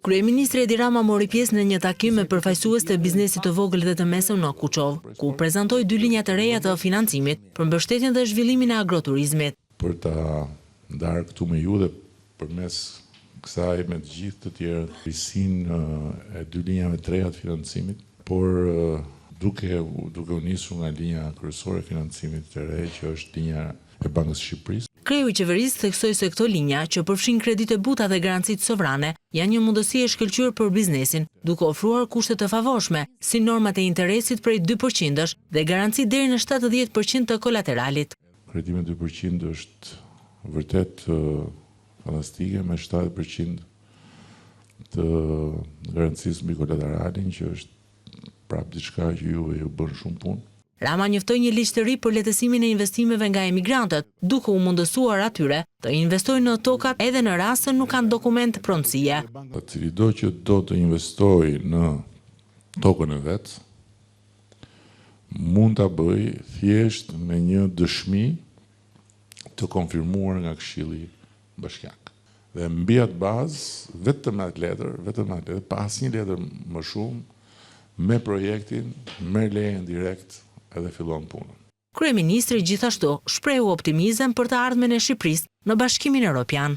Kryeministri Edi Rama mori pjesë në një takim me përfaqësues të biznesit të vogël dhe të mesëm në Kuçov, ku prezantoi 2 linja të reja të financimit për mbështetjen dhe zhvillimin e agroturizmit. Për ta ndarë këtu me ju dhe përmes kësaj me të gjithë të tjerë risinë e 2 linjave të reja të financimit, por duke u nisur nga linja kryesore e financimit të re, që është linja e Bankës së Shqipërisë. Kreu i qeverisë theksoi se këto linja, që përfshin kredite buta dhe garancitë sovrane, janë një mundësi e shkëlqyer për biznesin, duke ofruar kushte të favorshme, si normat e interesit prej 2% dhe garanci deri në 70% të kolateralit. Kredimi 2% është vërtet fantastike, me 70% të garancisë mbi kolateralin, që është prapë diçka që ju bën shumë punë. Rama njoftoi një ligj të ri për lehtësimin e investimeve nga emigrantët, duke u mundësuar atyre të investojnë në tokat edhe në rast se nuk kanë dokument pronësie. Cilido që do të investojë në tokën e vet, mund ta bëjë thjesht me një dëshmi të konfirmuar nga Këshilli Bashkiak. Dhe mbi atë bazë, vetëm atë letër, pa asnjë letër më shumë, me projektin, merr lejen direkt edhe fillon punën. Kryeministri gjithashtu shprehu optimizëm për të ardhmen e Shqipërisë në Bashkimin Evropian.